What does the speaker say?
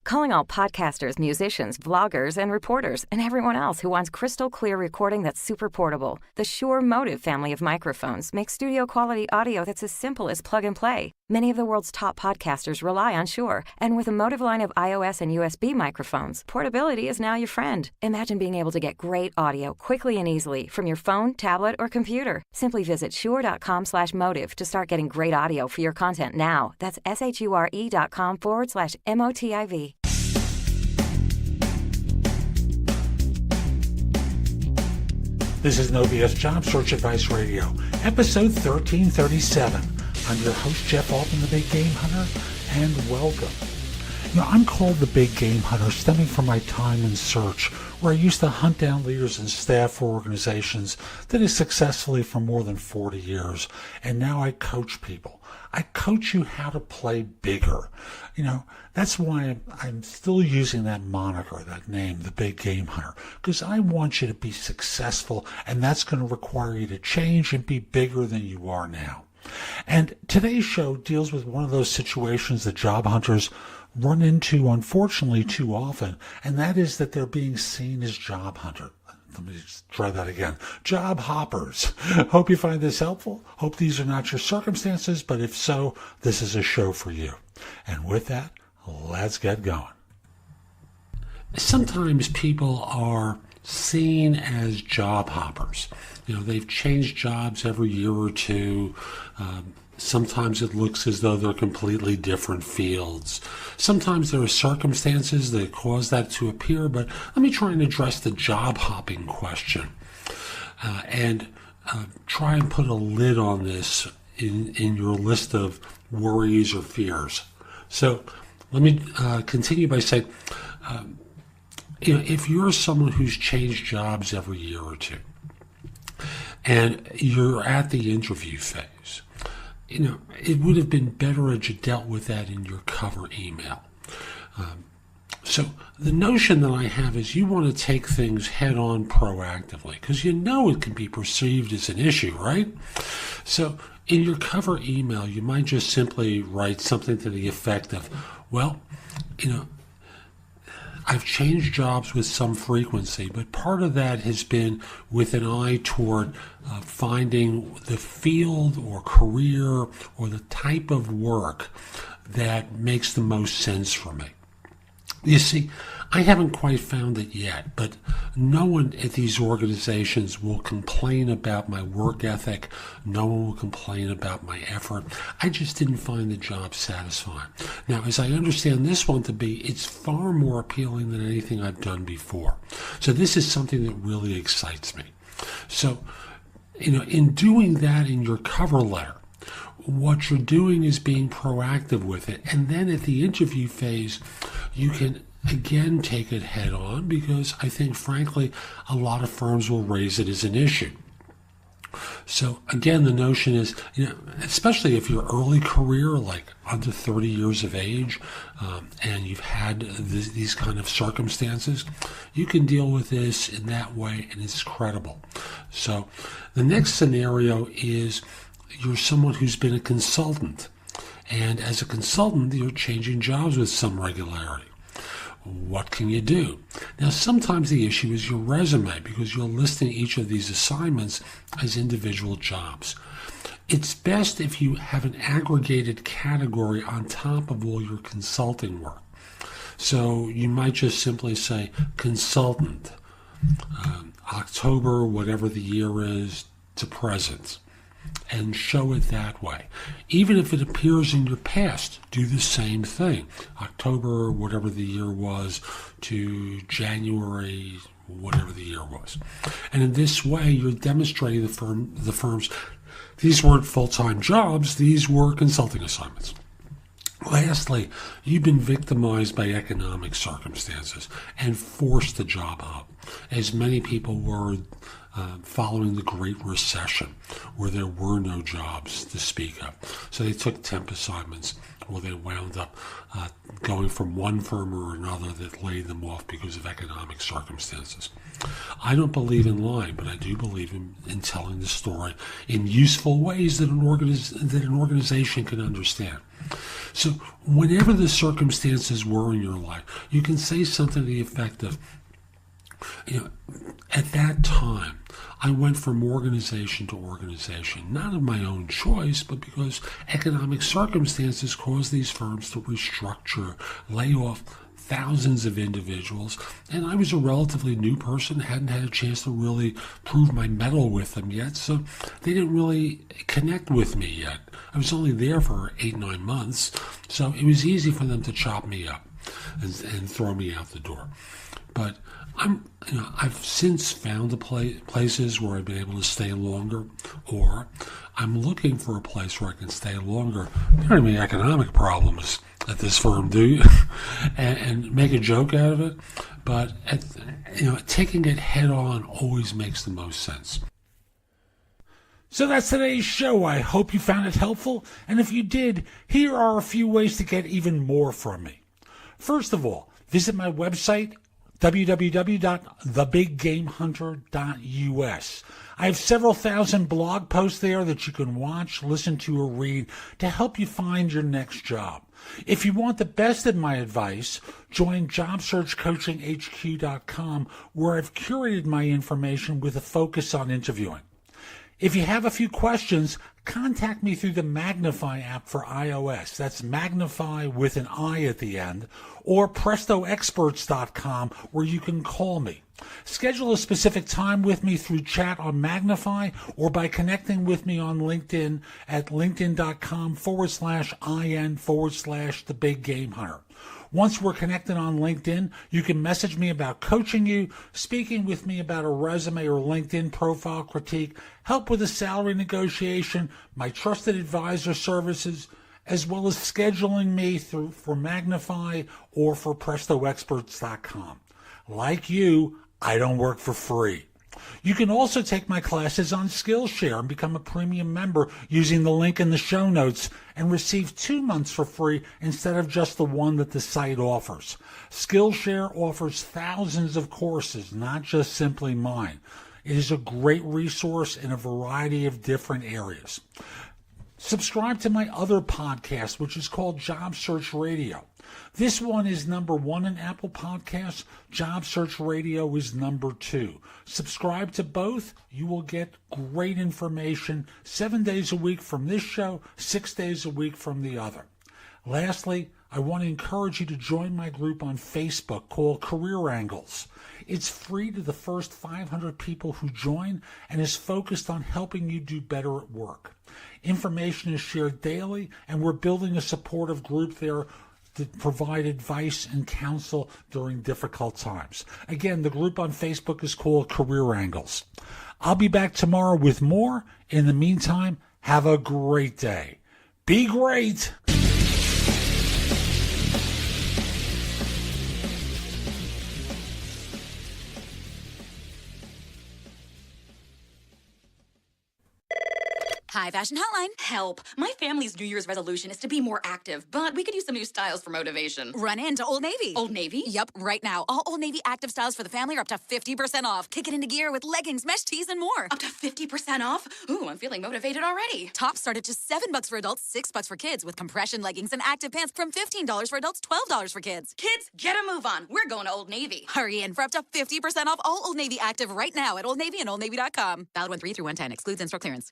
Calling all podcasters, musicians, vloggers, and reporters, and everyone else who wants crystal clear recording that's super portable. The Shure Motive family of microphones makes studio-quality audio that's as simple as plug and play. Many of the world's top podcasters rely on Shure, and with a Motive line of iOS and USB microphones, portability is now your friend. Imagine being able to get great audio quickly and easily from your phone, tablet, or computer. Simply visit shure.com/motive to start getting great audio for your content now. That's SHURE.com/MOTIV. This is No BS Job Search Advice Radio, episode 1337. I'm your host, Jeff Altman, the Big Game Hunter, and welcome. I'm called the Big Game Hunter stemming from my time in search, where I used to hunt down leaders and staff for organizations that is successfully for more than 40 years, and now I coach people. I coach you how to play bigger. That's why I'm still using that moniker, that name, the Big Game Hunter, because I want you to be successful, and that's going to require you to change and be bigger than you are now. And today's show deals with one of those situations that job hunters run into, unfortunately, too often, and that is that they're being seen as job hunters. Let me just try that again. Job hoppers. Hope you find this helpful. Hope these are not your circumstances, but if so, this is a show for you. And with that, let's get going. Sometimes people are seen as job hoppers. They've changed jobs every year or two. Sometimes it looks as though they're completely different fields. Sometimes there are circumstances that cause that to appear, but let me try and address the job hopping question and try and put a lid on this in your list of worries or fears. So let me continue by saying, if you're someone who's changed jobs every year or two, and you're at the interview phase, it would have been better had you dealt with that in your cover email. So the notion that I have is you want to take things head on proactively because it can be perceived as an issue, right? So in your cover email, you might just simply write something to the effect of, I've changed jobs with some frequency, but part of that has been with an eye toward finding the field or career or the type of work that makes the most sense for me. You see, I haven't quite found it yet, but no one at these organizations will complain about my work ethic. No one will complain about my effort. I just didn't find the job satisfying. Now, as I understand this one to be, it's far more appealing than anything I've done before. So this is something that really excites me. So, in doing that in your cover letter, what you're doing is being proactive with it. And then at the interview phase, you can again take it head on because I think, frankly, a lot of firms will raise it as an issue. So again, the notion is, especially if you're early career, like under 30 years of age, and you've had these kind of circumstances, you can deal with this in that way, and it's credible. So the next scenario is you're someone who's been a consultant, and as a consultant, you're changing jobs with some regularity. What can you do? Now, sometimes the issue is your resume because you're listing each of these assignments as individual jobs. It's best if you have an aggregated category on top of all your consulting work. So you might just simply say consultant, October, whatever the year is, to present, and show it that way. Even if it appears in your past, do the same thing. October, whatever the year was, to January, whatever the year was. And in this way, you're demonstrating the firms, these weren't full-time jobs, these were consulting assignments. Lastly, you've been victimized by economic circumstances and forced the job up, as many people were following the Great Recession, where there were no jobs to speak of. So they took temp assignments, or they wound up going from one firm or another that laid them off because of economic circumstances. I don't believe in lying, but I do believe in telling the story in useful ways that an organization can understand. So whenever the circumstances were in your life, you can say something to the effect of, at that time, I went from organization to organization, not of my own choice, but because economic circumstances caused these firms to restructure, lay off thousands of individuals, and I was a relatively new person, hadn't had a chance to really prove my mettle with them yet, so they didn't really connect with me yet. I was only there for 8-9 months, so it was easy for them to chop me up and throw me out the door. But I've since found the places where I've been able to stay longer, or I'm looking for a place where I can stay longer. There aren't any economic problems at this firm, do you? and make a joke out of it. But taking it head on always makes the most sense. So that's today's show. I hope you found it helpful. And if you did, here are a few ways to get even more from me. First of all, visit my website, www.thebiggamehunter.us. I have several thousand blog posts there that you can watch, listen to, or read to help you find your next job. If you want the best of my advice, join JobSearchCoachingHQ.com, where I've curated my information with a focus on interviewing. If you have a few questions, contact me through the Magnify app for iOS. That's Magnify with an I at the end, or PrestoExperts.com, where you can call me. Schedule a specific time with me through chat on Magnify or by connecting with me on LinkedIn at linkedin.com/IN/The Big Game Hunter. Once we're connected on LinkedIn, you can message me about coaching you, speaking with me about a resume or LinkedIn profile critique, help with a salary negotiation, my trusted advisor services, as well as scheduling me for Magnify or for PrestoExperts.com. Like you, I don't work for free. You can also take my classes on Skillshare and become a premium member using the link in the show notes and receive 2 months for free instead of just the one that the site offers. Skillshare offers thousands of courses, not just simply mine. It is a great resource in a variety of different areas. Subscribe to my other podcast, which is called Job Search Radio. This one is #1 in Apple Podcasts. Job Search Radio is #2. Subscribe to both. You will get great information 7 days a week from this show, 6 days a week from the other. Lastly, I want to encourage you to join my group on Facebook called Career Angles. It's free to the first 500 people who join and is focused on helping you do better at work. Information is shared daily, and we're building a supportive group there to provide advice and counsel during difficult times. Again, the group on Facebook is called Career Angles. I'll be back tomorrow with more. In the meantime, have a great day. Be great! Hi, Fashion Hotline. Help. My family's New Year's resolution is to be more active, but we could use some new styles for motivation. Run into Old Navy. Old Navy? Yep, right now. All Old Navy active styles for the family are up to 50% off. Kick it into gear with leggings, mesh tees, and more. Up to 50% off? Ooh, I'm feeling motivated already. Tops start at just $7 for adults, $6 for kids, with compression leggings and active pants from $15 for adults, $12 for kids. Kids, get a move on. We're going to Old Navy. Hurry in for up to 50% off all Old Navy active right now at Old Navy and OldNavy.com. Valid 1/3 through 1/10. Excludes in-store clearance.